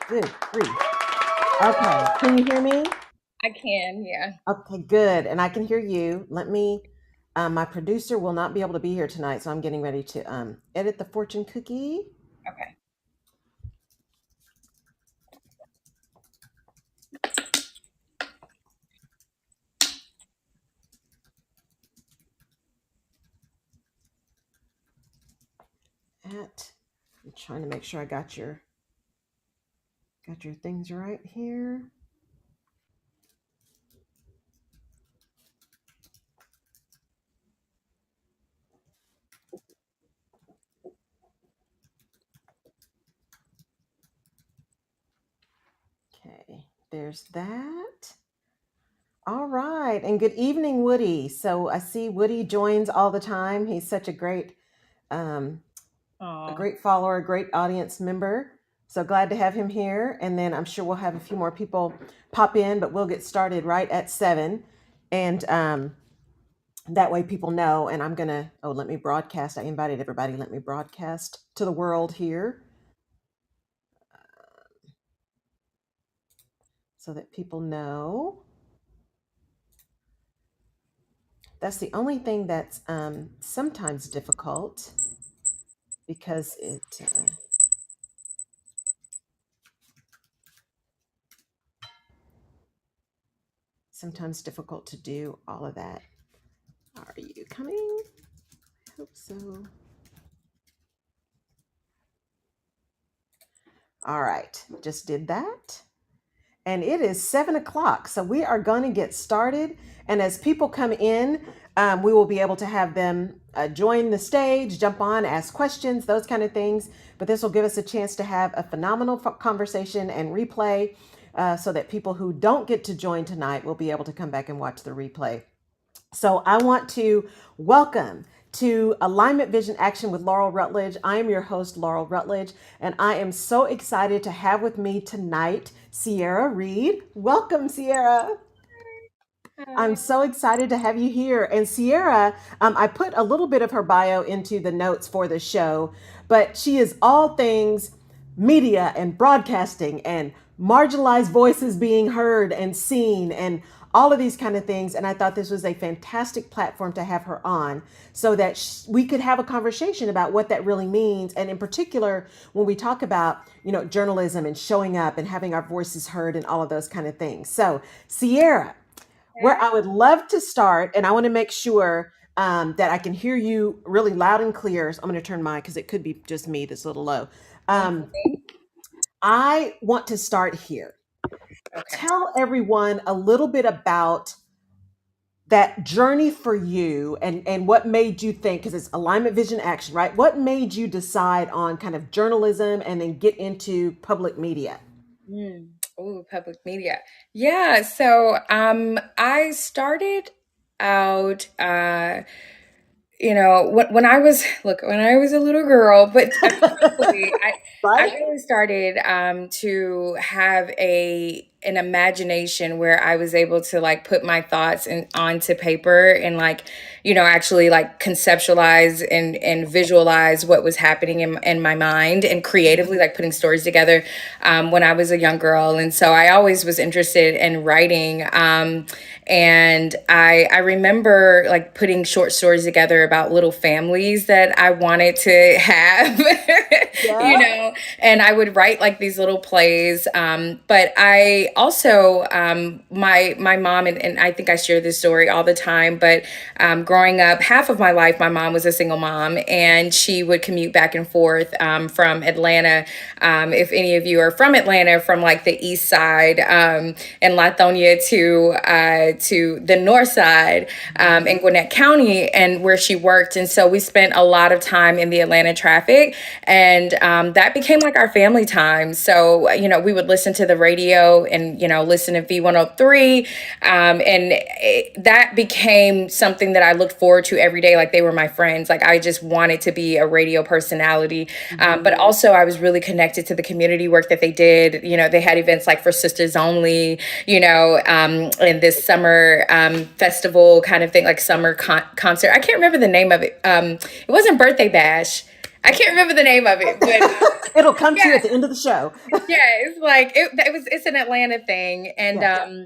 Good grief. Okay, can you hear me? I can, yeah. Okay, good. And I can hear you. My producer will not be able to be here tonight, so I'm getting ready to edit the fortune cookie. Okay. I'm trying to make sure I got your things right here. Okay, there's that. All right, and good evening, Woody. So I see Woody joins all the time. He's such um, a Oh, great follower, a great audience member. So glad to have him here. And then I'm sure we'll have a few more people pop in, but we'll get started right at 7. And that way people know. And let me broadcast. I invited everybody. Let me broadcast to the world here so that people know. That's the only thing that's sometimes difficult because sometimes difficult to do all of that. Are you coming? I hope so. All right, just did that. And it is 7 o'clock. So we are going to get started. And as people come in, we will be able to have them join the stage, jump on, ask questions, those kind of things. But this will give us a chance to have a phenomenal conversation and replay so that people who don't get to join tonight will be able to come back and watch the replay. So I want to welcome to Alignment Vision Action with Laurel Rutledge. I am your host, Laurel Rutledge, and I am so excited to have with me tonight Sierra Reed. Welcome, Sierra. I'm hi. so excited to have you here. And Sierra, I put a little bit of her bio into the notes for the show, but she is all things media and broadcasting and marginalized voices being heard and seen and all of these kind of things. And I thought this was a fantastic platform to have her on so that we could have a conversation about what that really means. And in particular, when we talk about, journalism and showing up and having our voices heard and all of those kind of things. So, Sierra, where Yeah. I would love to start, and I want to make sure that I can hear you really loud and clear. So I'm going to turn mine because it could be just me that's a little low. Um, Mhm. I want to start here. Okay. Tell everyone a little bit about that journey for you and what made you think, because it's alignment vision action, right? What made you decide on kind of journalism and then get into public media? Oh, public media. Yeah, so I started out when I was when I was a little girl, but truthfully, I Right? really started to have an imagination where I was able to like put my thoughts onto paper and like actually like conceptualize and visualize what was happening in my mind and creatively like putting stories together when I was a young girl. And so I always was interested in writing. And I remember like putting short stories together about little families that I wanted to have, Yeah. and I would write like these little plays. But I also, my mom, and I think I share this story all the time, but growing up, half of my life, my mom was a single mom and she would commute back and forth from Atlanta. If any of you are from Atlanta, from like the east side and Lithonia to the north side in Gwinnett County, and where she worked. And so we spent a lot of time in the Atlanta traffic, and that became like our family time. So, we would listen to the radio and, listen to V103. That became something that I looked forward to every day. Like they were my friends. Like I just wanted to be a radio personality. But Mhm. also I was really connected to the community work that they did. They had events like for Sisters Only, and this summer festival kind of thing, like summer concert. I can't remember the name of it. It wasn't Birthday Bash. I can't remember the name of it, but It'll come to you yeah, at the end of the show. yeah, it's like it's an Atlanta thing, and Yeah.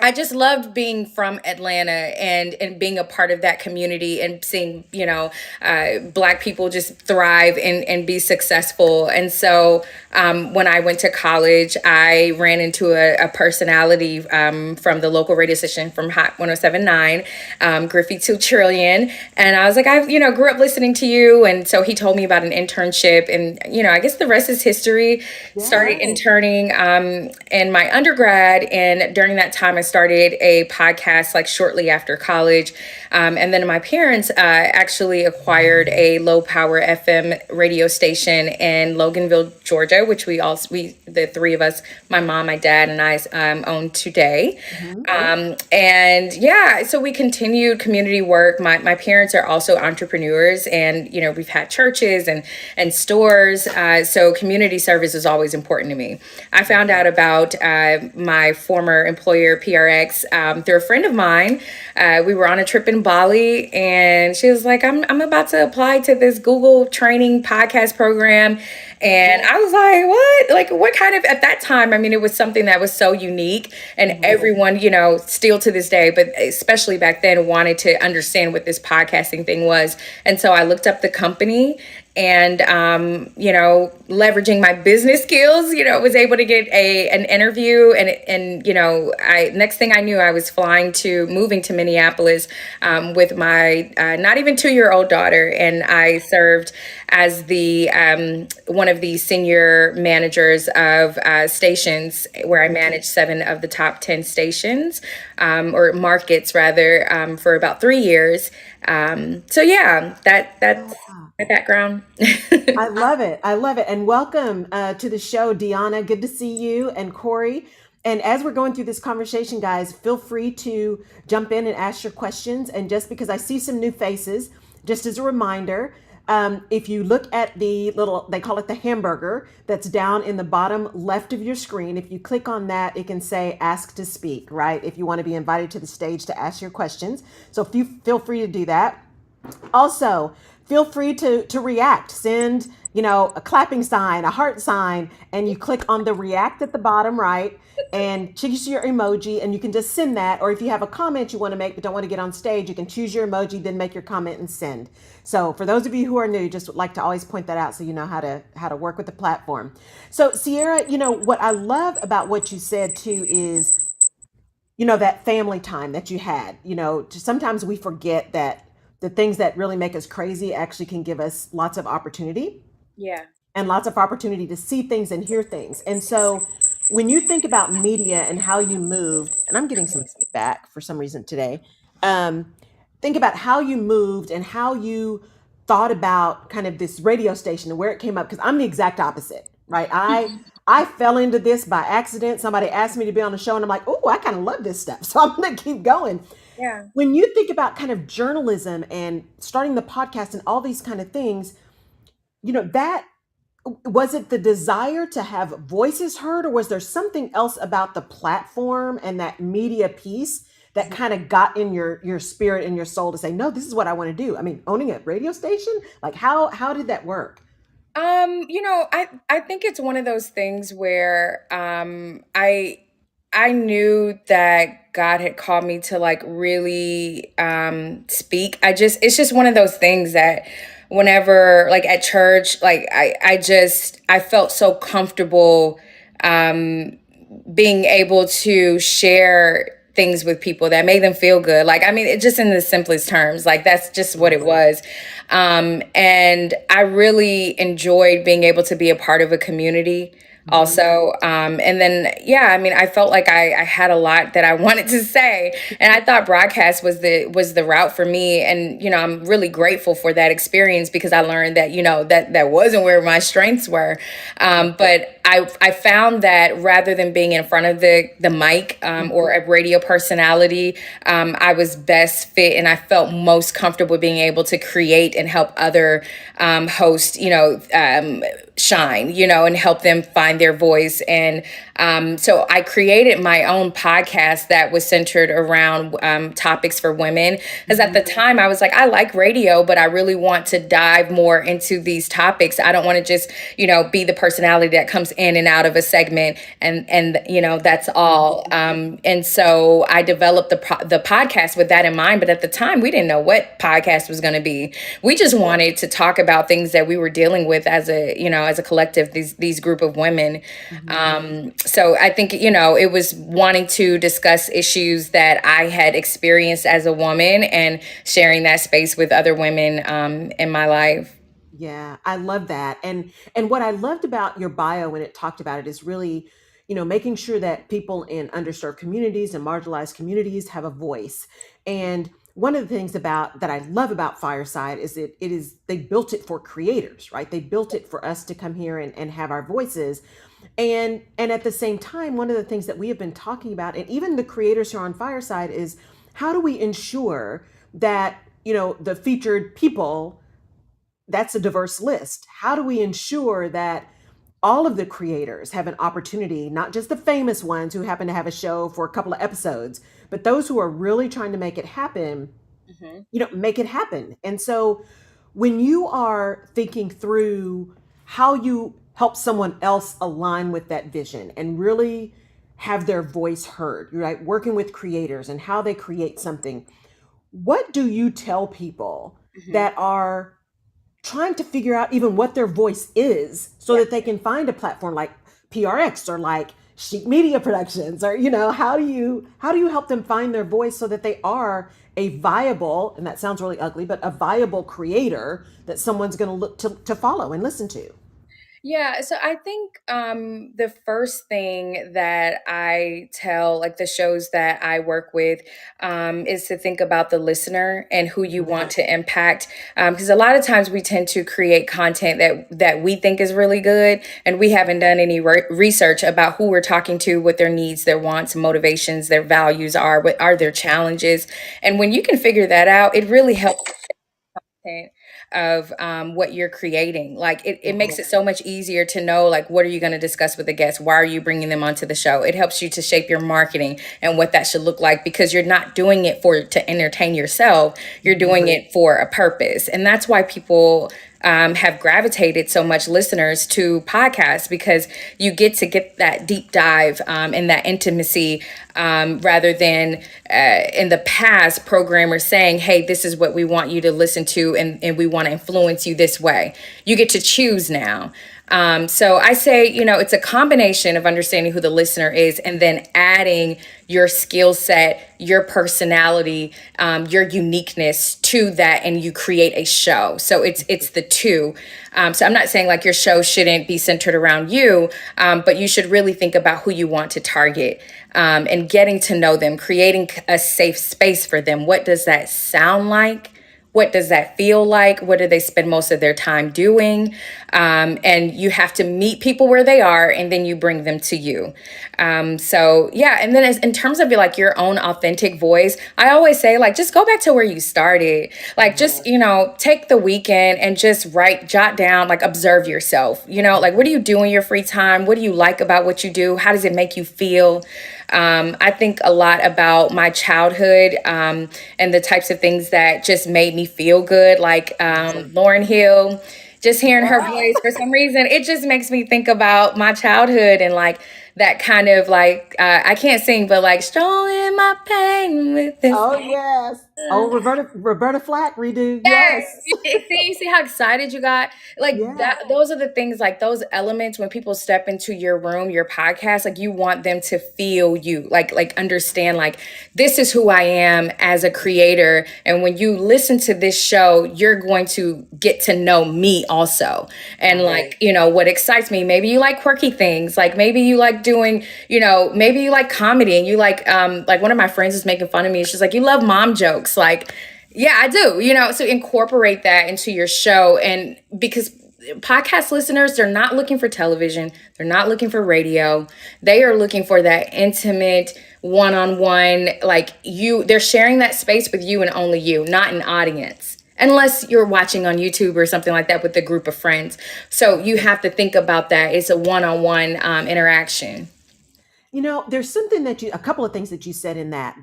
I just loved being from Atlanta and being a part of that community and seeing, Black people just thrive and be successful. And so when I went to college, I ran into a personality from the local radio station from Hot 1079, Griffey 2 Trillion. And I was like, grew up listening to you. And so he told me about an internship. And, I guess the rest is history. Yeah. Started interning in my undergrad. And during that time, I started a podcast like shortly after college. And then my parents actually acquired a low power FM radio station in Loganville, Georgia, which the three of us, my mom, my dad, and I own today. Mhm. And yeah, so we continued community work. My parents are also entrepreneurs, and we've had churches and stores. So community service is always important to me. I found out about my former employer PRX through a friend of mine. We were on a trip in Bali, and she was like, I'm about to apply to this Google training podcast program. And I was like, what? Like, what kind of, at that time, I mean, it was something that was so unique, and everyone, still to this day, but especially back then, wanted to understand what this podcasting thing was. And so I looked up the company, and leveraging my business skills, was able to get an interview, and I next thing I knew, I was moving to Minneapolis with my not even 2-year-old daughter, and I served as the one of the senior managers of stations, where I managed 7 of the top 10 stations, or markets rather, for about 3 years. So yeah, that's my background. I love it. I love it. And welcome to the show, Deanna. Good to see you, and Corey. And as we're going through this conversation, guys, feel free to jump in and ask your questions. And just because I see some new faces, just as a reminder, if you look at the little, they call it the hamburger, that's down in the bottom left of your screen, if you click on that, it can say ask to speak, right? If you want to be invited to the stage to ask your questions. So if you feel free to do that. Also, feel free to react. Send, a clapping sign, a heart sign, and you click on the react at the bottom right and choose your emoji, and you can just send that. Or if you have a comment you want to make but don't want to get on stage, you can choose your emoji, then make your comment and send. So for those of you who are new, just would like to always point that out so you know how to work with the platform. So Sierra, what I love about what you said too is, that family time that you had. Sometimes we forget that the things that really make us crazy actually can give us lots of opportunity, Yeah. and lots of opportunity to see things and hear things. And so when you think about media and how you moved, and I'm getting some feedback for some reason today, think about how you moved and how you thought about kind of this radio station and where it came up. Because I'm the exact opposite, right? I fell into this by accident. Somebody asked me to be on the show, and I'm like, oh, I kind of love this stuff, so I'm going to keep going. Yeah. When you think about kind of journalism and starting the podcast and all these kind of things, that was it the desire to have voices heard, or was there something else about the platform and that media piece that kind of got in your spirit and your soul to say, no, this is what I want to do? I mean, owning a radio station, like how did that work? I think it's one of those things where I knew that God had called me to like really speak. It's just one of those things that whenever like at church, like I felt so comfortable being able to share things with people that made them feel good. Like, I mean, it just in the simplest terms, like that's just what it was. And I really enjoyed being able to be a part of a community also. And then, yeah, I mean, I felt like I had a lot that I wanted to say, and I thought broadcast was the route for me. And, I'm really grateful for that experience, because I learned that, that wasn't where my strengths were. But I found that rather than being in front of the mic, or a radio personality, I was best fit and I felt most comfortable being able to create and help other hosts, shine, and help them find their voice. And so I created my own podcast that was centered around topics for women. Because at the time I was like, I like radio, but I really want to dive more into these topics. I don't want to just, be the personality that comes in and out of a segment and that's all. And so I developed the podcast with that in mind. But at the time, we didn't know what podcast was going to be. We just wanted to talk about things that we were dealing with as a collective, these group of women. So I think, it was wanting to discuss issues that I had experienced as a woman and sharing that space with other women in my life. Yeah, I love that. And what I loved about your bio when it talked about it is really, making sure that people in underserved communities and marginalized communities have a voice. And one of the things about that I love about Fireside is it is they built it for creators, right? They built it for us to come here and have our voices. And at the same time, one of the things that we have been talking about, and even the creators here on Fireside, is how do we ensure that, the featured people, that's a diverse list. How do we ensure that all of the creators have an opportunity, not just the famous ones who happen to have a show for a couple of episodes, but those who are really trying to make it happen, Mhm. make it happen. And so when you are thinking through how you help someone else align with that vision and really have their voice heard, right? Working with creators and how they create something, what do you tell people Mhm. that are trying to figure out even what their voice is so Yeah. that they can find a platform like PRX or like Chic Media Productions, or how do you help them find their voice so that they are a viable, and that sounds really ugly, but a viable creator that someone's going to look to follow and listen to. Yeah, so I think the first thing that I tell, like the shows that I work with, is to think about the listener and who you Mhm. want to impact. Because a lot of times we tend to create content that we think is really good, and we haven't done any research about who we're talking to, what their needs, their wants, motivations, their values are, what are their challenges, and when you can figure that out, it really helps content of what you're creating. Like it Mhm. makes it so much easier to know, like, what are you going to discuss with the guests? Why are you bringing them onto the show? It helps you to shape your marketing and what that should look like, because you're not doing it for to entertain yourself. You're doing Mhm. it for a purpose. And that's why people have gravitated so much listeners to podcasts, because you get that deep dive and that intimacy, rather than in the past programmers saying, hey, this is what we want you to listen to, and we want to influence you this way. You get to choose now. So I say, it's a combination of understanding who the listener is and then adding your skill set, your personality, your uniqueness to that, and you create a show. So it's the two. So I'm not saying like your show shouldn't be centered around you, but you should really think about who you want to target, and getting to know them, creating a safe space for them. What does that sound like? What does that feel like? What do they spend most of their time doing? And you have to meet people where they are, and then you bring them to you. So yeah, and then in terms of like your own authentic voice, I always say, like, just go back to where you started. Like, just Mhm. take the weekend and just jot down, like, observe yourself. Like, what do you do in your free time? What do you like about what you do? How does it make you feel? I think a lot about my childhood, and the types of things that just made me feel good, like Lauren Hill. Just hearing her Wow. voice, for some reason, it just makes me think about my childhood and like that kind of like, I can't sing, but like strolling my pain with this. Oh yes. Oh, Roberta Flack redo. Yes. Yes. You see how excited you got? Like Yeah. that, those are the things, like those elements when people step into your room, your podcast, like you want them to feel you, like understand, like, this is who I am as a creator. And when you listen to this show, you're going to get to know me also. And Right. like, what excites me. Maybe you like quirky things, like maybe you like doing, maybe you like comedy, and you like one of my friends is making fun of me. She's like, you love mom jokes. Like, yeah, I do, so incorporate that into your show. And because podcast listeners, they're not looking for television, they're not looking for radio. They are looking for that intimate one-on-one, like they're sharing that space with you and only you, not an audience. Unless you're watching on YouTube or something like that with a group of friends. So you have to think about that. It's a one-on-one interaction. There's something a couple of things that you said in that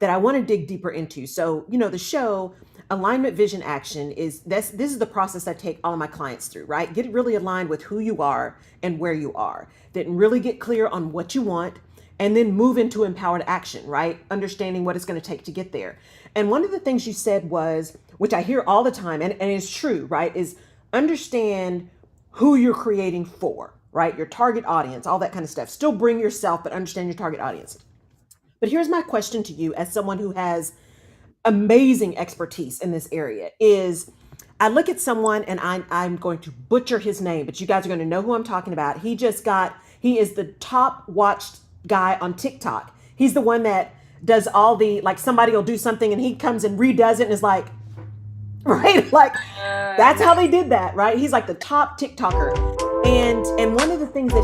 I want to dig deeper into. So, the show Alignment Vision Action this is the process I take all of my clients through, right? Get really aligned with who you are and where you are. Then really get clear on what you want and then move into empowered action, right? Understanding what it's going to take to get there. And one of the things you said was, which I hear all the time, and it's true, right? Is understand who you're creating for, right? Your target audience, all that kind of stuff. Still bring yourself, but understand your target audience. But here's my question to you as someone who has amazing expertise in this area is I look at someone and I'm going to butcher his name, but you guys are going to know who I'm talking about. He is the top watched guy on TikTok. He's the one that does all the, like somebody will do something and he comes and redoes it and is like, right? Like that's how they did that, right? He's like the top TikToker. And one of the things that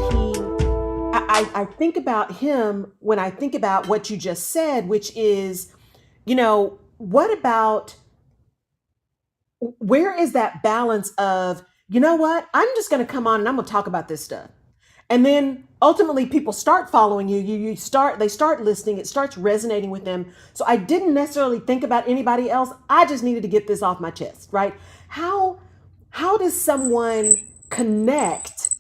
I think about him when I think about what you just said, which is, what about where is that balance of, what? I'm just going to come on and I'm going to talk about this stuff. And then ultimately people start following you. They start listening. It starts resonating with them. So I didn't necessarily think about anybody else. I just needed to get this off my chest, right? How does someone connect,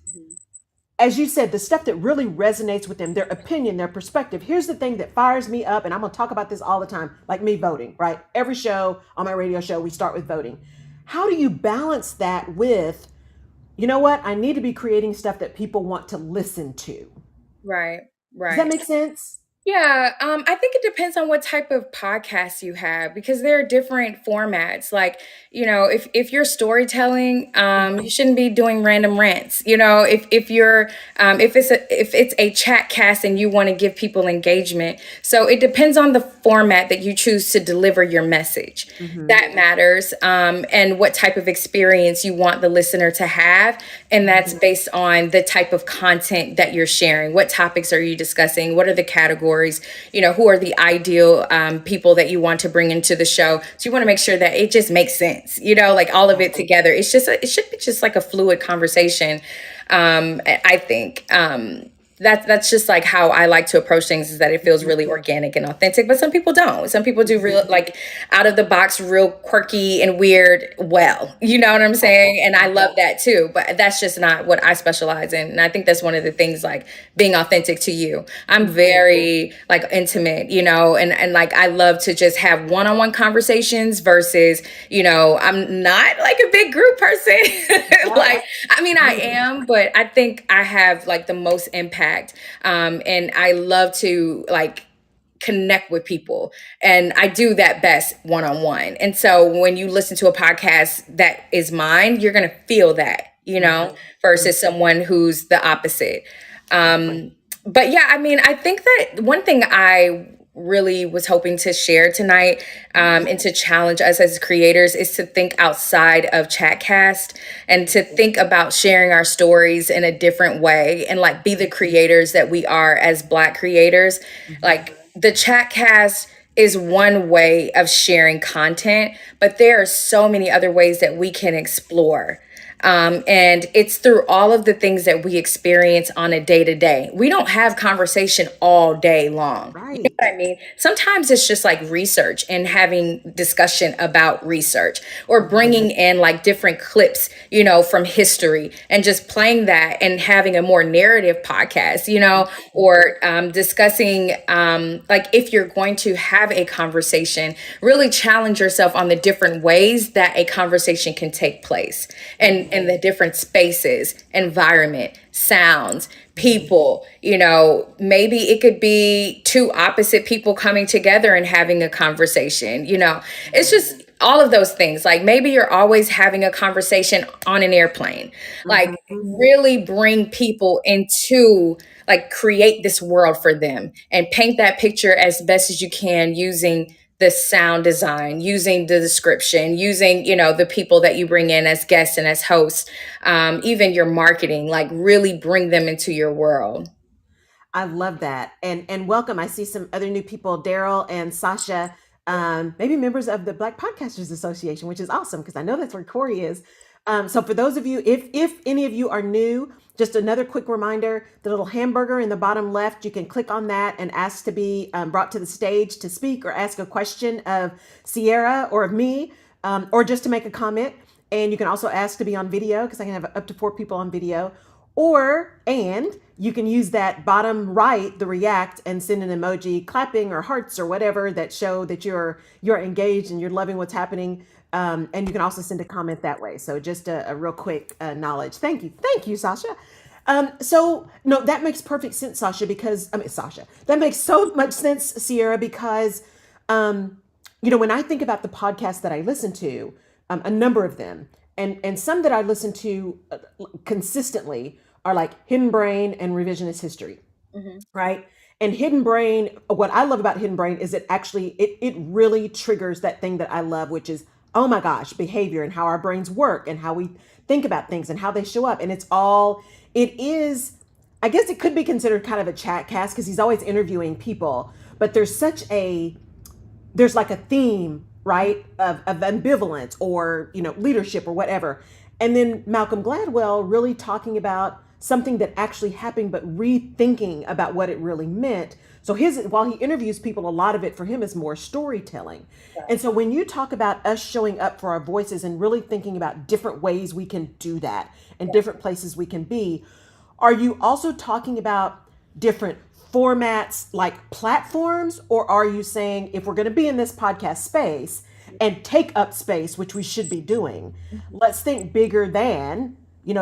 as you said, the stuff that really resonates with them, their opinion, their perspective? Here's the thing that fires me up, and I'm going to talk about this all the time, like me voting, right? Every show on my radio show, we start with voting. How do you balance that with, what? I need to be creating stuff that people want to listen to. Right. Does that make sense? Yeah, I think it depends on what type of podcast you have because there are different formats. Like, if you're storytelling, you shouldn't be doing random rants. If you're if it's a chat cast and you want to give people engagement, so it depends on the format that you choose to deliver your message. That matters, and what type of experience you want the listener to have, and that's based on the type of content that you're sharing. What topics are you discussing? What are the categories? Who are the ideal people that you want to bring into the show? So you want to make sure that it just makes sense, like all of it together. It should be just like a fluid conversation. I think that's just like how I like to approach things, is that it feels really organic and authentic, but some people don't. Some people do real, like out of the box, real quirky and weird. Well, you know what I'm saying? And I love that too, but that's just not what I specialize in. And I think that's one of the things, like being authentic to you. I'm very like intimate, and like I love to just have one-on-one conversations versus, I'm not like a big group person. Like, I mean, I am, but I think I have like the most impact. And I love to like connect with people, and I do that best one-on-one. And so when you listen to a podcast that is mine, you're going to feel that, versus someone who's the opposite. But yeah, I mean, I think that one thing I really was hoping to share tonight, and to challenge us as creators, is to think outside of Chatcast and to think about sharing our stories in a different way and like be the creators that we are as Black creators. Like the Chatcast is one way of sharing content, but there are so many other ways that we can explore. And it's through all of the things that we experience on a day to day. We don't have conversation all day long. You know what I mean? Sometimes it's just like research and having discussion about research, or bringing in like different clips, from history and just playing that and having a more narrative podcast, or discussing, like if you're going to have a conversation, really challenge yourself on the different ways that a conversation can take place, and the different spaces, environment, sounds, people. Maybe it could be two opposite people coming together and having a conversation. It's just all of those things. Like maybe you're always having a conversation on an airplane. Like really bring people into, like, create this world for them and paint that picture as best as you can using the sound design, using the description, using, the people that you bring in as guests and as hosts, even your marketing, like really bring them into your world. I love that. And welcome. I see some other new people, Daryl and Sasha, maybe members of the Black Podcasters Association, which is awesome because I know that's where Corey is. So for those of you, if any of you are new, just another quick reminder, the little hamburger in the bottom left, you can click on that and ask to be brought to the stage to speak or ask a question of Sierra or of me, or just to make a comment. And you can also ask to be on video because I can have up to 4 people on video. And you can use that bottom right, the react, and send an emoji clapping or hearts or whatever that show that you're engaged and you're loving what's happening. And you can also send a comment that way. So just a real quick knowledge. Thank you, Sasha. So no, that makes perfect sense, Sasha, because Sasha, that makes so much sense, Sierra, because when I think about the podcasts that I listen to, a number of them, and some that I listen to consistently are like Hidden Brain and Revisionist History, right? And Hidden Brain, what I love about Hidden Brain is it really triggers that thing that I love, which is, oh my gosh, behavior and how our brains work and how we think about things and how they show up. And it is, I guess it could be considered kind of a chat cast because he's always interviewing people, but there's like a theme, right, of ambivalence or, leadership or whatever. And then Malcolm Gladwell really talking about something that actually happened, but rethinking about what it really meant. So while he interviews people, a lot of it for him is more storytelling. And so when you talk about us showing up for our voices and really thinking about different ways we can do that and different places we can be, are you also talking about different formats like platforms, or are you saying if we're going to be in this podcast space and take up space, which we should be doing, let's think bigger than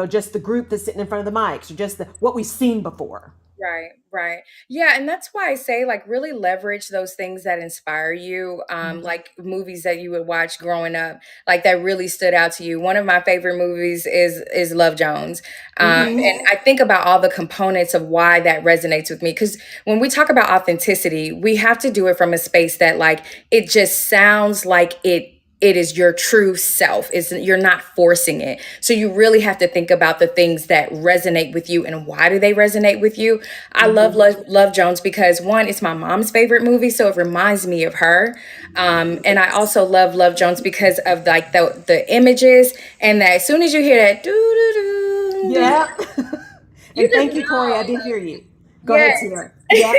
just the group that's sitting in front of the mics or just what we've seen before? Right, right. Yeah, and that's why I say like really leverage those things that inspire you, like movies that you would watch growing up, like that really stood out to you. One of my favorite movies is Love Jones. And I think about all the components of why that resonates with me. Because when we talk about authenticity, we have to do it from a space that like it just sounds like it is your true self. You're not forcing it. So you really have to think about the things that resonate with you and why do they resonate with you. I love Jones because one, it's my mom's favorite movie, so it reminds me of her. And I also love Jones because of like the images and that as soon as you hear that doo doo doo, Yeah. you And just thank you, Corey. I know. did hear you. Go ahead, Yes. Sierra. Yeah.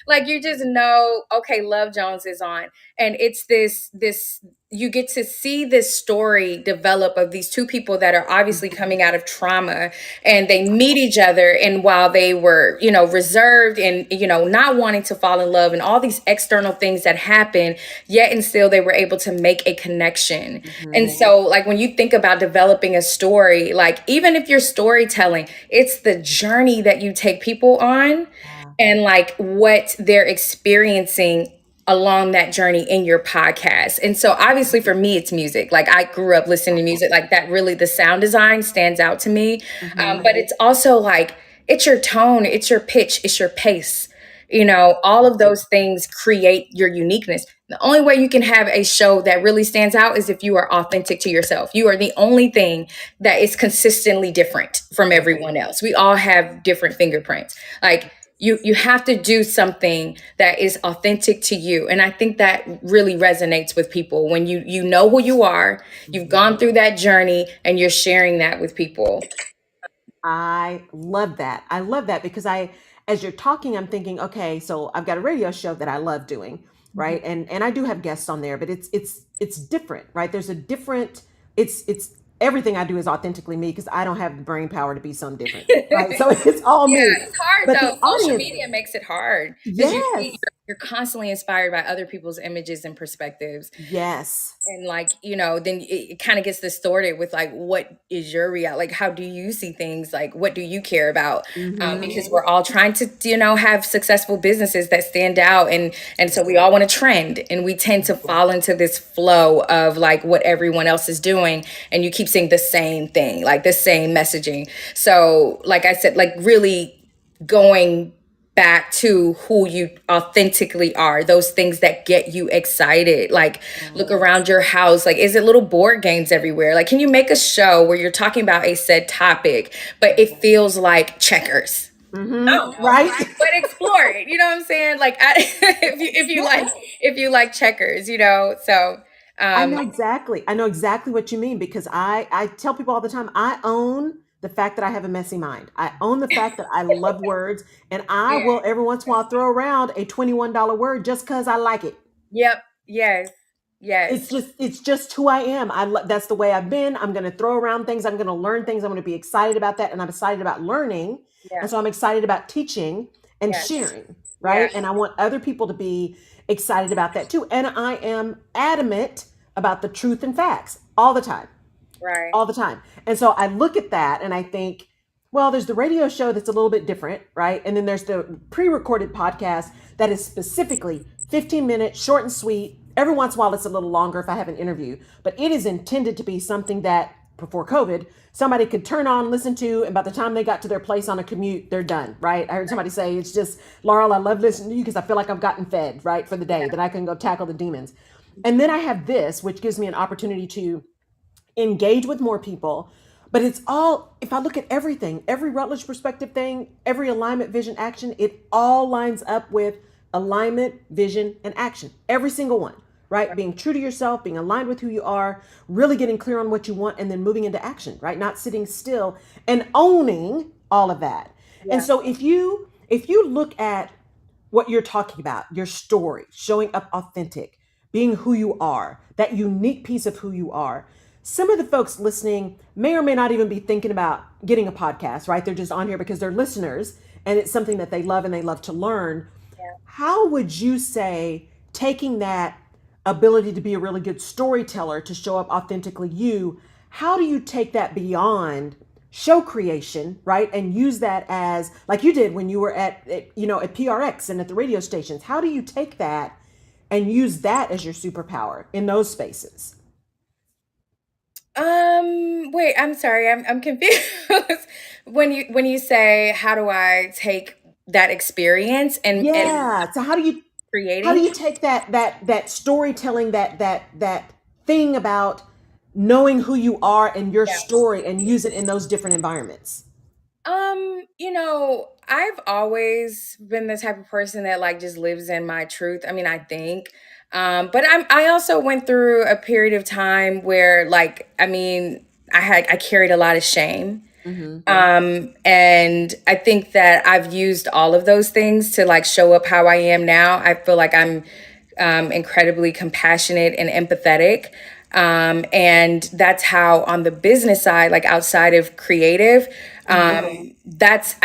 Like you just know, okay, Love Jones is on. And it's this you get to see this story develop of these two people that are obviously coming out of trauma and they meet each other, and while they were, reserved and, not wanting to fall in love and all these external things that happen, yet and still they were able to make a connection. And so like when you think about developing a story, like even if you're storytelling, it's the journey that you take people on and like what they're experiencing along that journey in your podcast. And so obviously for me, it's music. Like I grew up listening to music like that. Really, the sound design stands out to me. But it's also like, it's your tone, it's your pitch, it's your pace. All of those things create your uniqueness. The only way you can have a show that really stands out is if you are authentic to yourself. You are the only thing that is consistently different from everyone else. We all have different fingerprints. Like you have to do something that is authentic to you. And I think that really resonates with people when you know who you are, you've gone through that journey, and you're sharing that with people. I love that. I love that because as you're talking, I'm thinking, okay, so I've got a radio show that I love doing, right? And I do have guests on there, but it's different, right? There's a different, it's everything I do is authentically me because I don't have the brain power to be something different, right? So it's all Yeah, me. it's hard But though. the Social audience, media makes it hard because yes, you're constantly inspired by other people's images and perspectives. yes. And like, then it kind of gets distorted with like, what is your reality? Like, how do you see things? Like, what do you care about? Because we're all trying to, have successful businesses that stand out. And so we all want to trend, and we tend to fall into this flow of like what everyone else is doing. And you keep seeing the same thing, like the same messaging. So like I said, like really going back to who you authentically are, those things that get you excited. Like, look around your house. Like, is it little board games everywhere? Like, can you make a show where you're talking about a said topic, but it feels like checkers? Oh no, Right? but explore it. You know what I'm saying? Like, if you like Yes. if you like checkers, you know. So, I um, know exactly. I know exactly what you mean because I tell people all the time I own the fact that I have a messy mind. I own the fact that I love words and I yeah, will every once in a while throw around a $21 word just cuz I like it. yep, yes, It's yes, just it's just who I am. That's the way I've been. I'm going to throw around things. I'm going to learn things. I'm going to be excited about that and I'm excited about learning. yeah, And so I'm excited about teaching and yes, sharing, yeah, right? And I want other people to be excited about that too. And I am adamant about the truth and facts all the time, right, all the time. And so I look at that and I think, well, there's the radio show that's a little bit different, right? And then there's the pre-recorded podcast that is specifically 15 minutes, short and sweet. Every once in a while it's a little longer if I have an interview, but it is intended to be something that before COVID, somebody could turn on, listen to, and by the time they got to their place on a commute, they're done, right? I heard somebody say, it's just, Laurel, I love listening to you because I feel like I've gotten fed, right, for the day, yeah, that I can go tackle the demons. And then I have this, which gives me an opportunity to engage with more people. But it's all, if I look at everything, every Rutledge perspective thing, every alignment, vision, action, it all lines up with alignment, vision, and action. Every single one, right? Being true to yourself, being aligned with who you are, really getting clear on what you want, and then moving into action, right? Not sitting still and owning all of that. And yeah. so if you look at what you're talking about, your story, showing up authentic, being who you are, that unique piece of who you are. Some of the folks listening may or may not even be thinking about getting a podcast, right? They're just on here because they're listeners and it's something that they love and they love to learn. How would you say taking that ability to be a really good storyteller, to show up authentically you, how do you take that beyond show creation, right? And use that as like you did when you were at PRX and at the radio stations. How do you take that and use that as your superpower in those spaces? Wait, I'm sorry, I'm confused. When you say, how do I take that experience and Yeah. So how do creating? you take that storytelling, that thing about knowing who you are and your Yeah. story and use it in those different environments? I've always been the type of person that like just lives in my truth. I mean, I think. But I also went through a period of time where like, I mean, I carried a lot of shame. Mm-hmm. And I think that I've used all of those things to like show up how I am now. I feel like I'm incredibly compassionate and empathetic. And that's how on the business side, like outside of creative, I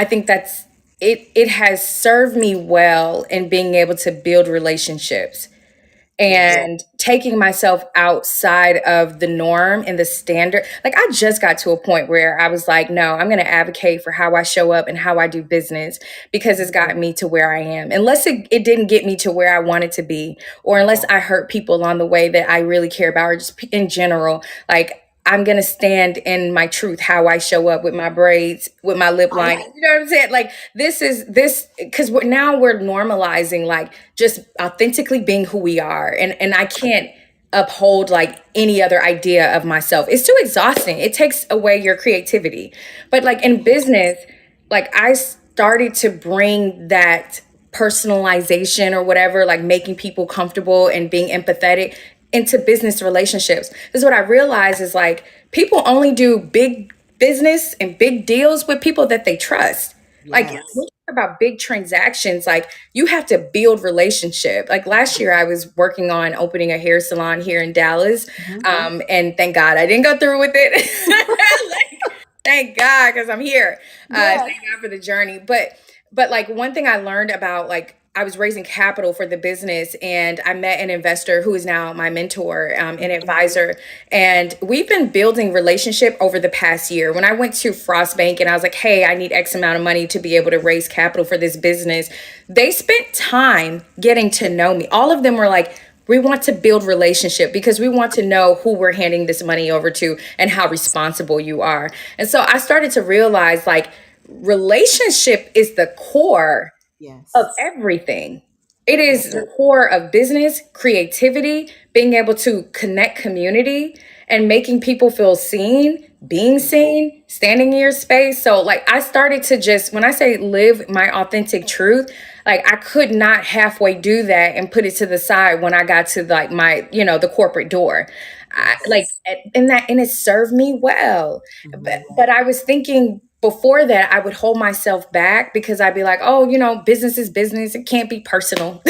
think that's it has served me well in being able to build relationships Yes. and taking myself outside of the norm and the standard. Like, I just got to a point where I was like, no, I'm going to advocate for how I show up and how I do business because it's gotten me to where I am. Unless it didn't get me to where I wanted to be, or unless I hurt people along the way that I really care about, or just in general, like, I'm going to stand in my truth, how I show up with my braids, with my lip line. You know what I'm saying? Like, this, because now we're normalizing, like, just authentically being who we are. And I can't uphold like any other idea of myself. It's too exhausting. It takes away your creativity. But like in business, like I started to bring that personalization or whatever, like making people comfortable and being empathetic into business relationships. Because what I realize is like people only do big business and big deals with people that they trust. Like when Yes. you talk about big transactions, like you have to build relationship. Like last year, I was working on opening a hair salon here in Dallas, Mhm. and thank God I didn't go through with it. Like, thank God, because I'm here. Yes. Thank God for the journey. But like one thing I learned about like I was raising capital for the business, and I met an investor who is now my mentor, an advisor, and we've been building relationship over the past year. When I went to Frost Bank and I was like, "Hey, I need X amount of money to be able to raise capital for this business," they spent time getting to know me. All of them were like, we want to build relationship because we want to know who we're handing this money over to and how responsible you are. And so I started to realize like relationship is the core of Yes. everything. It is Yes. the core of business, creativity, being able to connect community and making people feel seen, being seen, standing in your space. So, like, I started to just, when I say live my authentic truth, like, I could not halfway do that and put it to the side when I got to, like, my, the corporate door. Like, Yes. and it served me well. Hmm. But I was thinking before that, I would hold myself back because I'd be like, oh, business is business. It can't be personal.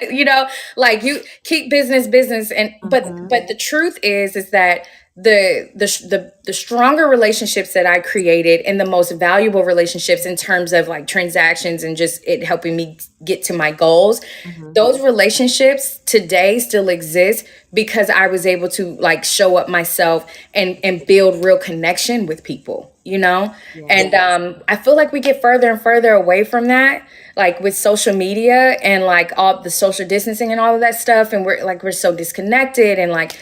you know, like, you keep business business. And Hmm. but the truth is that the stronger relationships that I created and the most valuable relationships in terms of like transactions and just it helping me get to my goals, Hmm. those relationships today still exist because I was able to like show up myself and build real connection with people, Yeah. and I feel like we get further and further away from that, like with social media and like all the social distancing and all of that stuff, and we're so disconnected, and like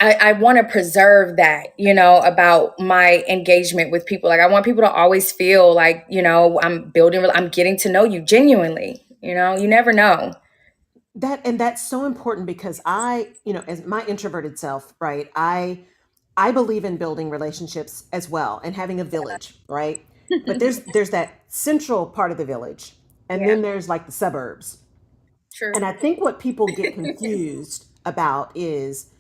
I want to preserve that, about my engagement with people. Like, I want people to always feel like, I'm getting to know you genuinely. You never know. That's so important because as my introverted self, right? I believe in building relationships as well and having a village, right? But there's that central part of the village, and Yeah, then there's like the suburbs. true. And I think what people get confused about is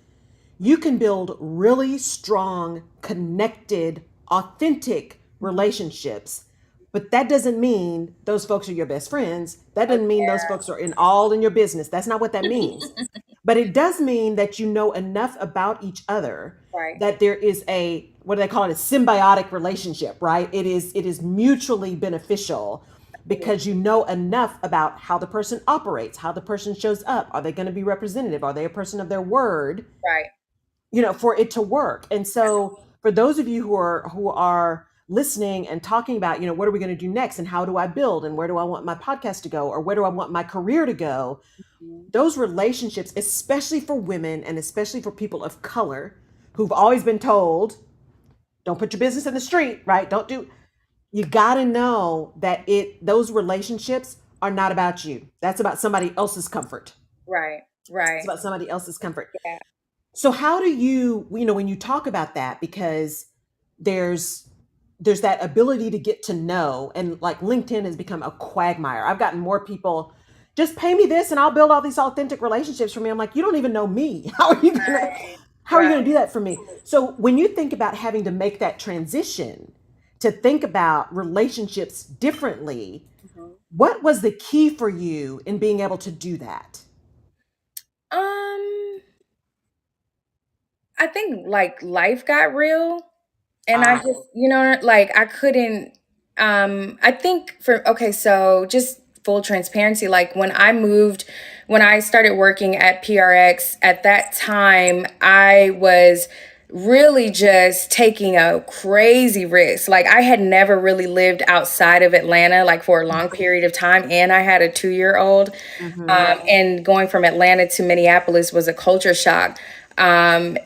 you can build really strong, connected, authentic relationships, but that doesn't mean those folks are your best friends. That Oh, doesn't mean those folks are in your business. That's not what that means. But it does mean that you know enough about each other right, that there is a, what do they call it, a symbiotic relationship, right? It is mutually beneficial it is. because you know enough about how the person operates, how the person shows up. Are they going to be representative? Are they a person of their word? Right. For it to work. And so for those of you who are listening and talking about, what are we going to do next, and how do I build, and where do I want my podcast to go, or where do I want my career to go, Mhm. those relationships, especially for women and especially for people of color who've always been told, don't put your business in the street, right? Don't do, you got to know that those relationships are not about you. That's about somebody else's comfort. Right. It's Right. about somebody else's comfort. Yeah. So how do when you talk about that, because there's there's that ability to get to know, and like LinkedIn has become a quagmire. I've gotten more people, just pay me this and I'll build all these authentic relationships for me. I'm like, you don't even know me. How are you going to Right. do that for me? So when you think about having to make that transition to think about relationships differently, Mhm. what was the key for you in being able to do that? Um, I think like life got real. And I Ah, just, like I couldn't I think for okay, so just full transparency, like when I started working at PRX, at that time I was really just taking a crazy risk. Like, I had never really lived outside of Atlanta like for a long period of time, and I had a 2-year-old. mm-hmm. And going from Atlanta to Minneapolis was a culture shock. And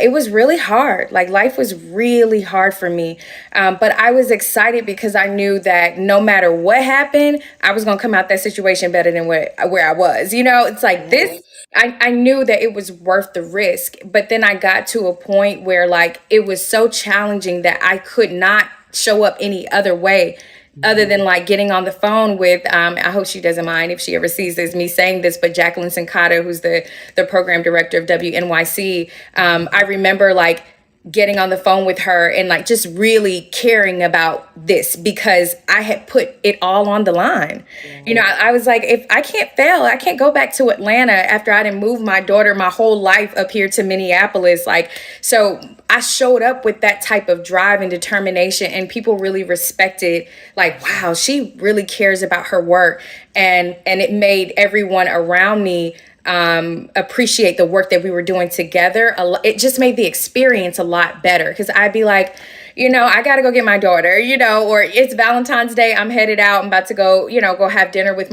it was really hard. Like, life was really hard for me. But I was excited because I knew that no matter what happened, I was going to come out that situation better than where I was. It's like Yes. this. I knew that it was worth the risk. But then I got to a point where, like, it was so challenging that I could not show up any other way other Mhm. than like getting on the phone with I hope she doesn't mind if she ever sees this me saying this, but Jacqueline Sincata, who's the program director of WNYC. I remember like getting on the phone with her and like just really caring about this because I had put it all on the line. Yeah. I was like, if I can't fail, I can't go back to Atlanta after I didn't move my daughter my whole life up here to Minneapolis. Like, so I showed up with that type of drive and determination, and people really respected, like, wow, she really cares about her work. And it made everyone around me appreciate the work that we were doing together. It just made the experience a lot better because I'd be like, I got to go get my daughter, or it's Valentine's Day. I'm headed out. I'm about to go, go have dinner with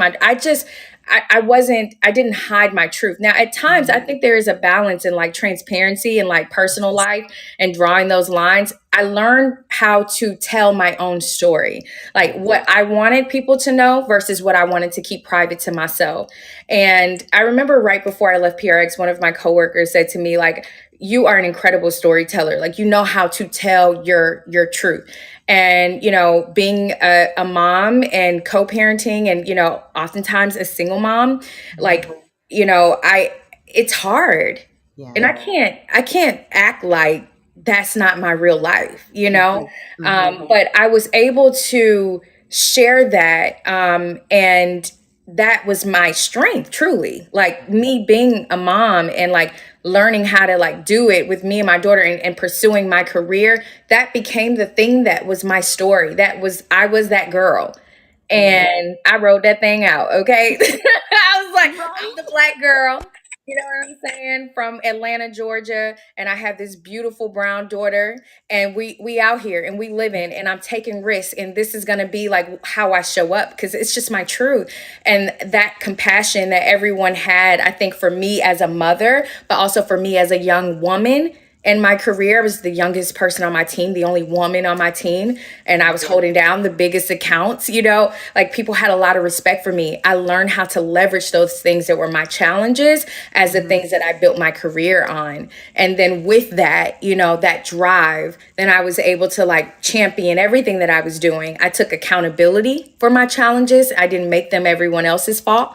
I didn't hide my truth. Now, at times, I think there is a balance in like transparency and like personal life and drawing those lines. I learned how to tell my own story, like what I wanted people to know versus what I wanted to keep private to myself. And I remember right before I left PRX, one of my coworkers said to me, like, you are an incredible storyteller. Like, you know how to tell your truth. And, being a mom and co-parenting and, oftentimes a single mom, like, it's hard. And Yeah. I can't act like that's not my real life, Hmm. but I was able to share that, and that was my strength, truly, like me being a mom and like learning how to like do it with me and my daughter, and pursuing my career. That became the thing that was my story. I was that girl, Yeah. and I wrote that thing out. Okay. I was like, I'm the Right. black girl, you know what I'm saying, from Atlanta, Georgia, and I have this beautiful brown daughter, and we out here and we living, and I'm taking risks, and this is gonna be like how I show up because it's just my truth. And that compassion that everyone had, I think, for me as a mother, but also for me as a young woman. In my career, I was the youngest person on my team, the only woman on my team, and I was holding down the biggest accounts. Like, people had a lot of respect for me. I learned how to leverage those things that were my challenges as the Hmm. things that I built my career on. And then with that, that drive, then I was able to like champion everything that I was doing. I took accountability for my challenges. I didn't make them everyone else's fault.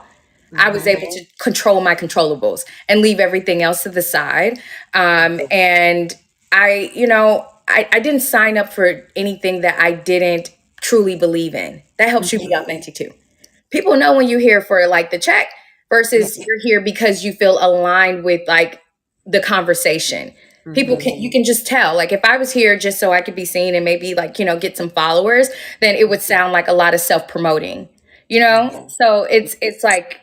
I was Hmm. able to control my controllables and leave everything else to the side. And I didn't sign up for anything that I didn't truly believe in. That helps you be authentic too. People know when you're here for like the check Yeah. versus you're here because you feel aligned with like the conversation. Hmm. You can just tell. Like, if I was here just so I could be seen and maybe like, get some followers, then it would sound like a lot of self-promoting, So it's like,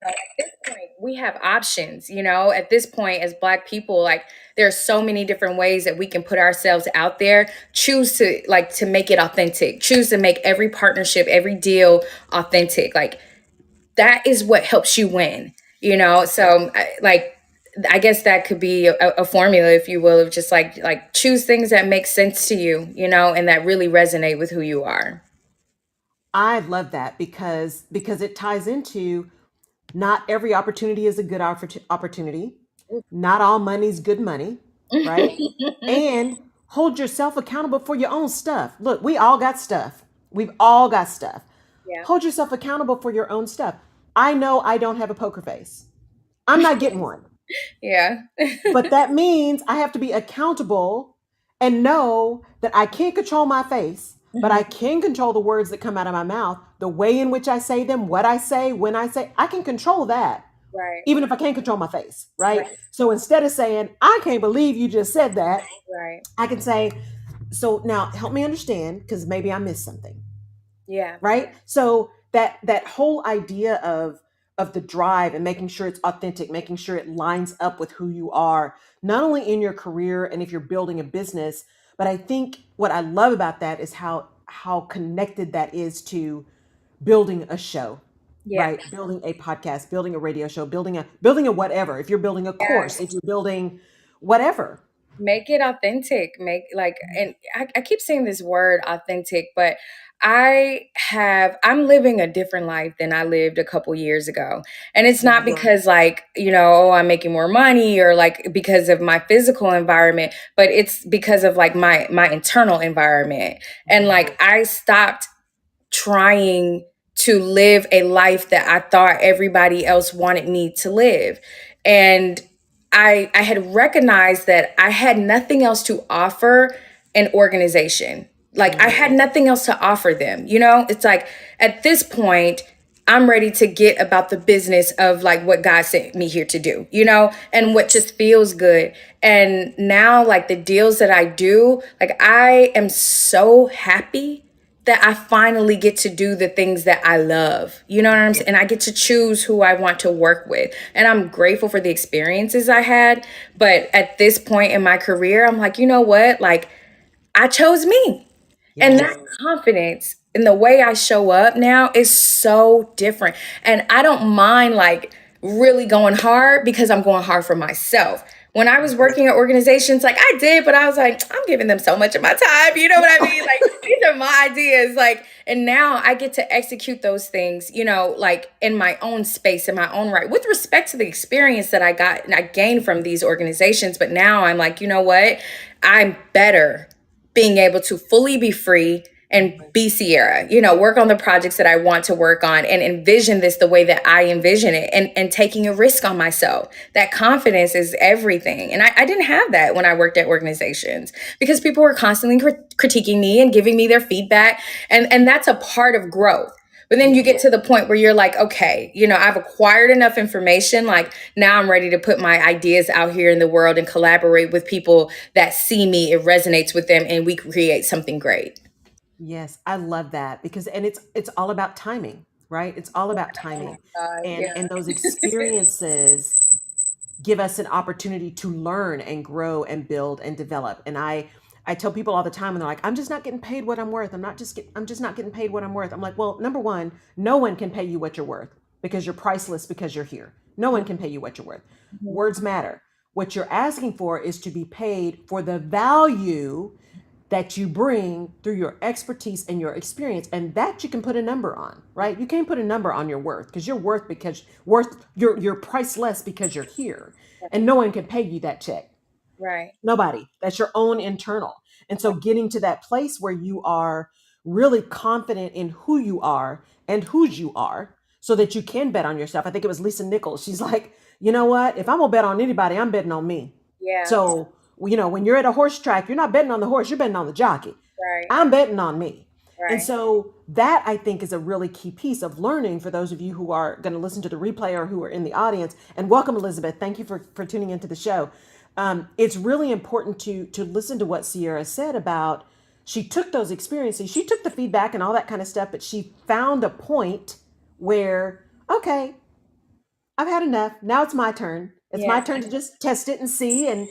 at this point we have options. At this point, as black people, like, there are so many different ways that we can put ourselves out there. Choose to make it authentic, choose to make every partnership, every deal authentic. Like, that is what helps you win, so I guess that could be a formula, if you will, of just like choose things that make sense to you, and that really resonate with who you are. I love that because it ties into not every opportunity is a good opportunity. Not all money's good money, right? And hold yourself accountable for your own stuff. Look, we all got stuff. We've all got stuff. Yeah. Hold yourself accountable for your own stuff. I know I don't have a poker face. I'm not getting one. Yeah. But that means I have to be accountable and know that I can't control my face, but I Mhm. can control the words that come out of my mouth, the way in which I say them, what I say, when I say. I can control that, Right. even if I can't control my face, right? Right. So instead of saying, I can't believe you just said that, Right. I can say, so now help me understand because maybe I missed something, Yeah. right? So that whole idea of the drive and making sure it's authentic, making sure it lines up with who you are, not only in your career and if you're building a business, but I think what I love about that is how connected that is to building a show, Yeah. right? Building a podcast, building a radio show, building a whatever. If you're building a course, if Yes. you're building whatever. Make it authentic. Make like, and I keep saying this word authentic, but I'm living a different life than I lived a couple years ago. And it's not Yes. because like, oh, I'm making more money, or like because of my physical environment, but it's because of like my internal environment. And Mhm. like, I stopped trying to live a life that I thought everybody else wanted me to live. And I had recognized that I had nothing else to offer an organization. Like, I had Mhm. nothing else to offer them. It's like, at this point, I'm ready to get about the business of like what God sent me here to do, and what just feels good. And now, like, the deals that I do, like, I am so happy that I finally get to do the things that I love. You know what I'm saying? And I get to choose who I want to work with. And I'm grateful for the experiences I had. But at this point in my career, I'm like, you know what? Like, I chose me. And Yes. that confidence and the way I show up now is so different. And I don't mind like really going hard because I'm going hard for myself. When I was working at organizations, like I did, but I was like, I'm giving them so much of my time. You know what I mean? Like these are my ideas. Like, and now I get to execute those things, like in my own space, in my own right, with respect to the experience that I got and I gained from these organizations. But now I'm like, you know what? I'm better being able to fully be free and be Sierra, work on the projects that I want to work on and envision this the way that I envision it, and taking a risk on myself. That confidence is everything. And I didn't have that when I worked at organizations because people were constantly critiquing me and giving me their feedback. And that's a part of growth. But then you get to the point where you're like, okay, I've acquired enough information. Like now I'm ready to put my ideas out here in the world and collaborate with people that see me, it resonates with them, and we create something great. Yes, I love that because and it's all about timing, right? It's all about timing. And Yeah. those experiences give us an opportunity to learn and grow and build and develop. And I tell people all the time and they're like, I'm just not getting paid what I'm worth. I'm just not getting paid what I'm worth. I'm like, well, number one, no one can pay you what you're worth because you're priceless because you're here. No one can pay you what you're worth. Mhm. Words matter. What you're asking for is to be paid for the value that you bring through your expertise and your experience, and that you can put a number on, right? You can't put a number on your worth because you're priceless because you're here, and no one can pay you that check. Right. Nobody. That's your own internal. And so getting to that place where you are really confident in who you are and whose you are so that you can bet on yourself. I think it was Lisa Nichols. She's like, you know what? If I'm going to bet on anybody, I'm betting on me. Yeah. So, when you're at a horse track, you're not betting on the horse, you're betting on the jockey. Right. I'm betting on me. And Right. so that I think is a really key piece of learning for those of you who are going to listen to the replay or who are in the audience. And welcome, Elizabeth. Thank you for tuning into the show. It's really important to listen to what Sierra said about she took those experiences, she took the feedback and all that kind of stuff, but she found a point where, okay, I've had enough. Now it's my turn. It's my Yeah. turn to just test it and see. And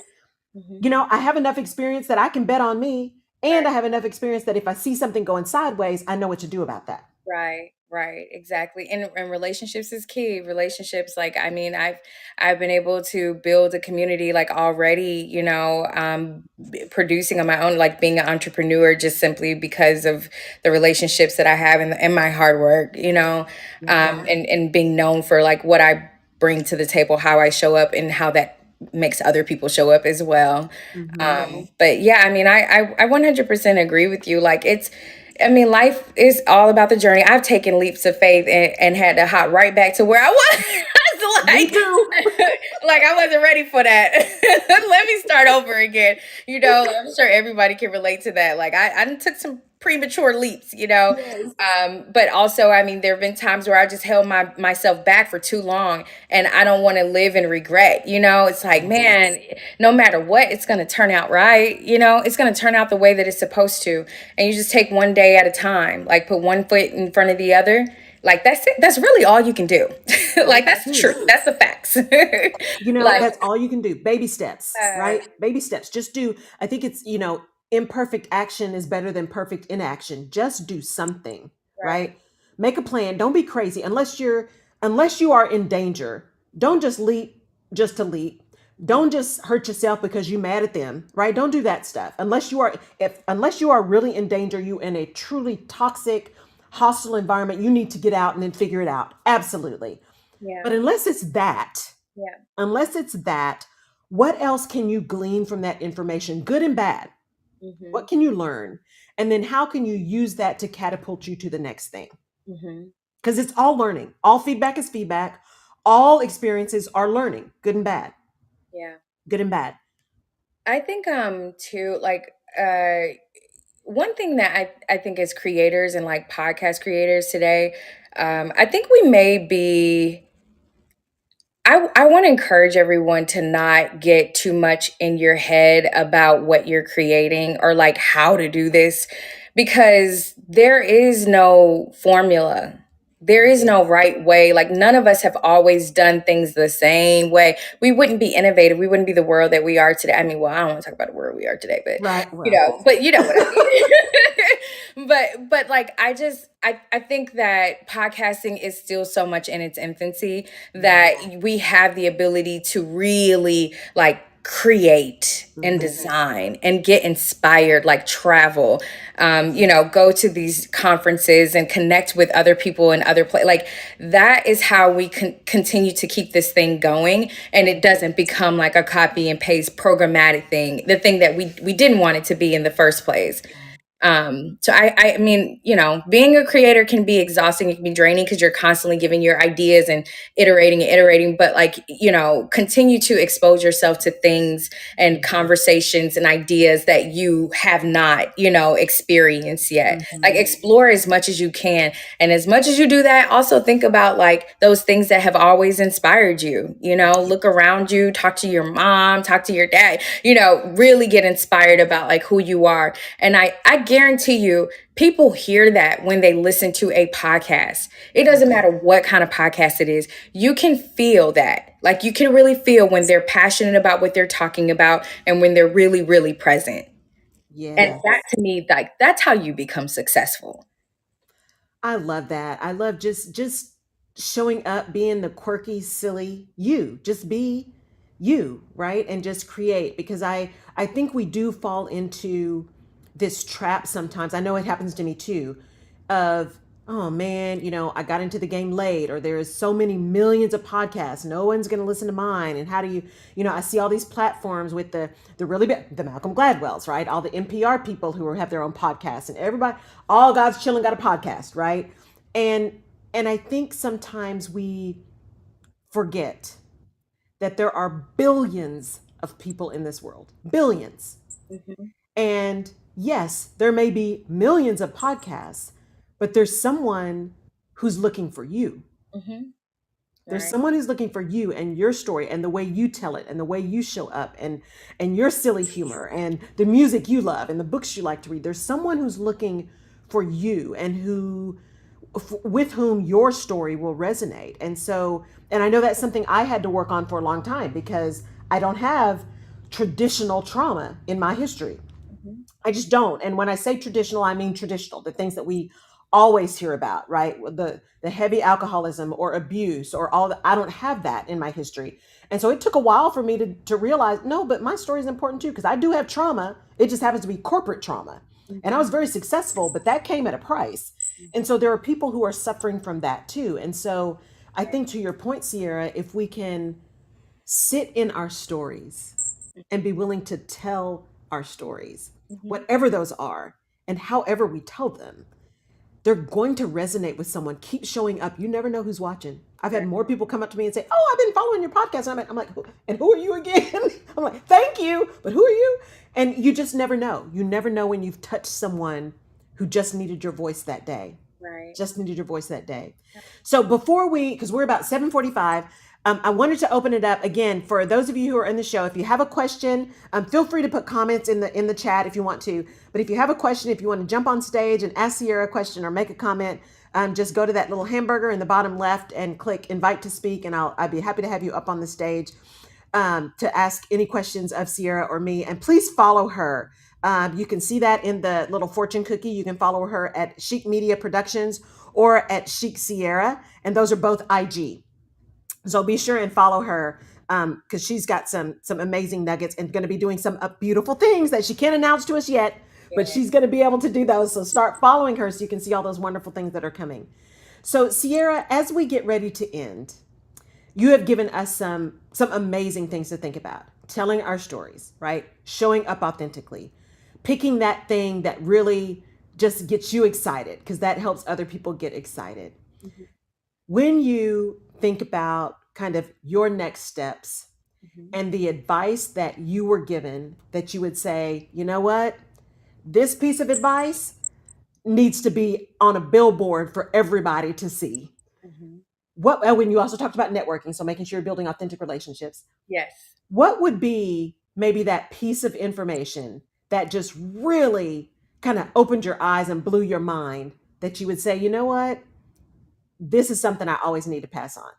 Mhm. I have enough experience that I can bet on me. And Right. I have enough experience that if I see something going sideways, I know what to do about that. Right, right, exactly. And relationships is key. Relationships, like I mean, I've been able to build a community like already, producing on my own, like being an entrepreneur, just simply because of the relationships that I have and my hard work, and being known for like what I bring to the table, how I show up, and how that makes other people show up as well. Mm-hmm. But yeah, I mean, I 100% agree with you. Like I mean, life is all about the journey. I've taken leaps of faith and had to hop right back to where I was. Me like, too. like I wasn't ready for that. Let me start over again. Like, I'm sure everybody can relate to that. Like I took some premature leaps, Yes. but also, I mean, there have been times where I just held myself back for too long, and I don't want to live in regret. It's like, man, Yes. no matter what, it's going to turn out right. It's going to turn out the way that it's supposed to. And you just take one day at a time, like put one foot in front of the other. Like that's it. That's really all you can do. Like That's that's the it. truth. That's the facts. Like, That's all you can do. Baby steps, uh, right? Baby steps. Just do, I think it's, imperfect action is better than perfect inaction. Just do something, right, right? Make a plan. Don't be crazy unless you are in danger. Don't just leap just to leap. Don't just hurt yourself because you're mad at them, right? Don't do that stuff. Unless you are really in danger, you in a truly toxic, hostile environment, you need to get out and then figure it out. Absolutely. yeah, But yeah, unless it's that, what else can you glean from that information, good and bad? hmm, What can you learn? And then how can you use that to catapult you to the next thing? hmm, Because it's all learning. All feedback is feedback. All experiences are learning, good and bad, yeah. good and bad. I think too, like one thing that I think as creators and like podcast creators today, I think we may be I want to encourage everyone to not get too much in your head about what you're creating or like how to do this, because there is no formula. There is no right way. Like none of us have always done things the same way. We wouldn't be innovative. We wouldn't be the world that we are today. I mean, well, I don't want to talk about the world we are today, but Right. Well, but you know what I mean. But like I think that podcasting is still so much in its infancy that we have the ability to really like create and Mhm. design and get inspired, like travel, go to these conferences and connect with other people in other places. Like that is how we can continue to keep this thing going, and it doesn't become like a copy and paste programmatic thing, the thing that we didn't want it to be in the first place. So I mean, being a creator can be exhausting. It can be draining because you're constantly giving your ideas and iterating, but like, continue to expose yourself to things and conversations and ideas that you have not, experienced yet. Like Mhm. explore as much as you can. And as much as you do that, also think about like those things that have always inspired you, look around you, talk to your mom, talk to your dad, really get inspired about like who you are. And I guarantee you, people hear that when they listen to a podcast. It doesn't matter what kind of podcast it is. You can feel that. Like you can really feel when they're passionate about what they're talking about and when they're really, really present. And Yes. that to me, like that's how you become successful. I love that. I love just showing up, being the quirky, silly you. Just be you, right? And just create, because I think we do fall into this trap sometimes. I know it happens to me too, of, oh man, I got into the game late, or there's so many millions of podcasts, no one's going to listen to mine. And how do I see all these platforms with the really big, the Malcolm Gladwells, right? All the NPR people who have their own podcasts, and everybody, all God's children got a podcast, right? And I think sometimes we forget that there are billions of people in this world, billions. Mhm. And yes, there may be millions of podcasts, but there's someone who's looking for you. Mhm. There's Right. someone who's looking for you and your story and the way you tell it and the way you show up, and your silly humor and the music you love and the books you like to read. There's someone who's looking for you, and with whom your story will resonate. And I know that's something I had to work on for a long time, because I don't have traditional trauma in my history. Mhm. I just don't. And when I say traditional, I mean traditional, the things that we always hear about, right? The heavy alcoholism or abuse or all that. I don't have that in my history. And so it took a while for me to realize, no, but my story is important too, because I do have trauma. It just happens to be corporate trauma. And I was Mhm. very successful, but that came at a price. And so there are people who are suffering from that too. And so I think, to your point, Sierra, if we can sit in our stories and be willing to tell our stories, Mhm. whatever those are, and however we tell them, they're going to resonate with someone. Keep showing up. You never know who's watching. I've had Right. more people come up to me and say, "Oh, I've been following your podcast." And I'm like, "And who are you again?" I'm like, "Thank you, but who are you?" And you just never know. You never know when you've touched someone who just needed your voice that day, Right. just needed your voice that day. So before because we're about 7:45, I wanted to open it up again for those of you who are in the show. If you have a question, feel free to put comments in the chat if you want to. But if you have a question, if you want to jump on stage and ask Sierra a question or make a comment, just go to that little hamburger in the bottom left and click invite to speak, and I'd be happy to have you up on the stage, to ask any questions of Sierra or me. And please follow her. You can see that in the little fortune cookie. You can follow her at Chic Media Productions or at Chic Sierra, and those are both IG. So be sure and follow her, because she's got some amazing nuggets and going to be doing some beautiful things that she can't announce to us yet, but Yeah. she's going to be able to do those. So start following her so you can see all those wonderful things that are coming. So Sierra, as we get ready to end, you have given us some amazing things to think about. Telling our stories, right? Showing up authentically, picking that thing that really just gets you excited, because that helps other people get excited. Mhm. When you think about kind of your next steps Mhm. and the advice that you were given, that you would say, you know what, this piece of advice needs to be on a billboard for everybody to see. Mhm. When you also talked about networking, so making sure you're building authentic relationships, Yes. what would be maybe that piece of information that just really kind of opened your eyes and blew your mind, that you would say, you know what, this is something I always need to pass on?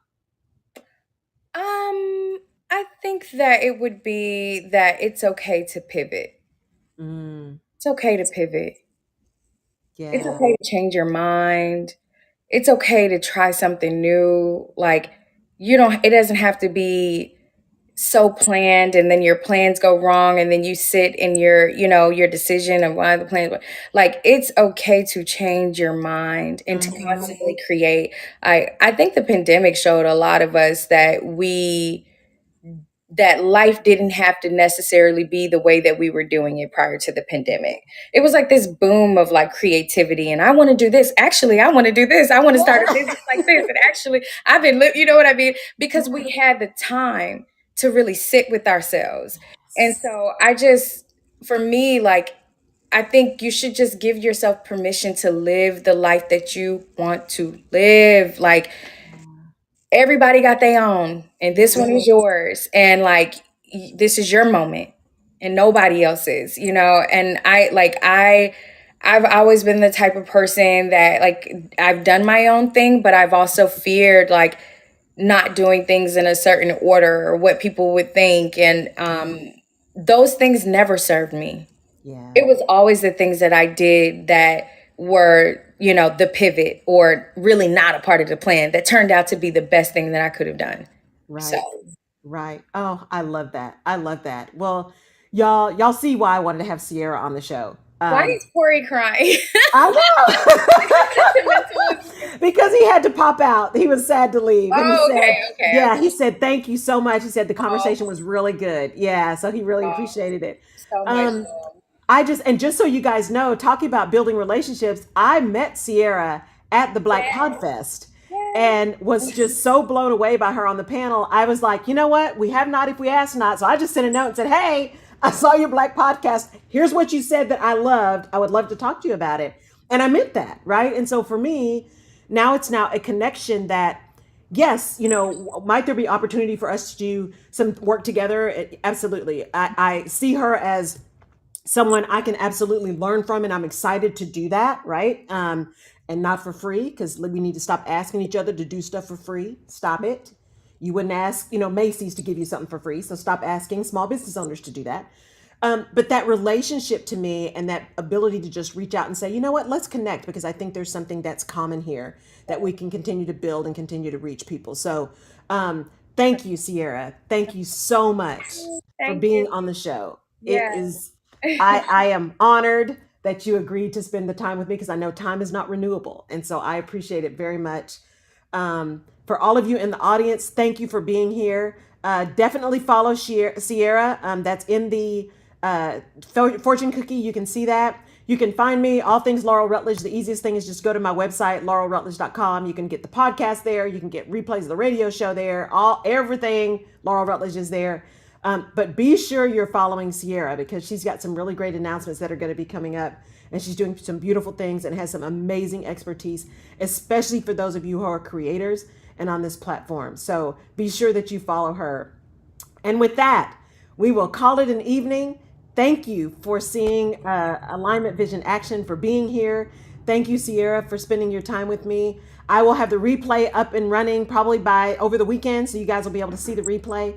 I think that it would be that it's okay to pivot. Mm, It's okay to pivot. It's Yeah. okay to change your mind. It's okay to try something new. Like, it doesn't have to be so planned and then your plans go wrong and then you sit in your decision of why the plans like it's okay to change your mind and to Hmm. constantly create. I think the pandemic showed a lot of us that life didn't have to necessarily be the way that we were doing it prior to the pandemic. It was like this boom of like creativity and I want to do this. Actually, I want to do this. I want to start a business like this. And actually, you know what I mean? Because Yeah. we had the time to really sit with ourselves. And so for me, like, I think you should just give yourself permission to live the life that you want to live. Like, everybody got their own and this Yeah. one is yours and like this is your moment and nobody else's, and I've always been the type of person that like I've done my own thing, but I've also feared like not doing things in a certain order or what people would think, and those things never served me. Yeah. It was always the things that I did that were, the pivot or really not a part of the plan that turned out to be the best thing that I could have done. So, Right. Right. Oh, I love that. I love that. Well, y'all see why I wanted to have Sierra on the show. why is Corey crying? I Sentimentalism. know. Because he had to pop out. He was sad to leave. And he Oh, okay, said, okay, yeah, okay. he said, thank you so much. He said the Oh, conversation was really good. Yeah. So he really oh, appreciated it. so much Um, love. and just so you guys know, talking about building relationships, I met Sierra at the Black Pod Yes, Fest and was yes. just so blown away by her on the panel. I was like, you know what? We have not if we ask not. So I just sent a note and said, hey, I saw your Black podcast. Here's what you said that I loved. I would love to talk to you about it. And I meant that, right? And so for me, now it's now a connection that yes, might there be opportunity for us to do some work together? Absolutely. I see her as someone I can absolutely learn from, and I'm excited to do that, right? And not for free, because we need to stop asking each other to do stuff for free. Stop it. You wouldn't ask, Macy's to give you something for free, so stop asking small business owners to do that. But that relationship to me and that ability to just reach out and say, you know what, let's connect because I think there's something that's common here that we can continue to build and continue to reach people. So thank you, Sierra. Thank you so much for Thank being you. on the show. It Yeah. is, I am honored that you agreed to spend the time with me because I know time is not renewable. And so I appreciate it very much. For all of you in the audience, thank you for being here. Definitely follow Sierra. That's in the fortune cookie. You can see that. You can find me, all things Laurel Rutledge. The easiest thing is just go to my website, laurelrutledge.com. You can get the podcast there. You can get replays of the radio show there. Everything Laurel Rutledge is there. But be sure you're following Sierra because she's got some really great announcements that are going to be coming up. And she's doing some beautiful things and has some amazing expertise, especially for those of you who are creators and on this platform. So be sure that you follow her. And with that, we will call it an evening. Thank you for seeing Alignment Vision Action, for being here. Thank you, Sierra, for spending your time with me. I will have the replay up and running probably by over the weekend, so you guys will be able to see the replay.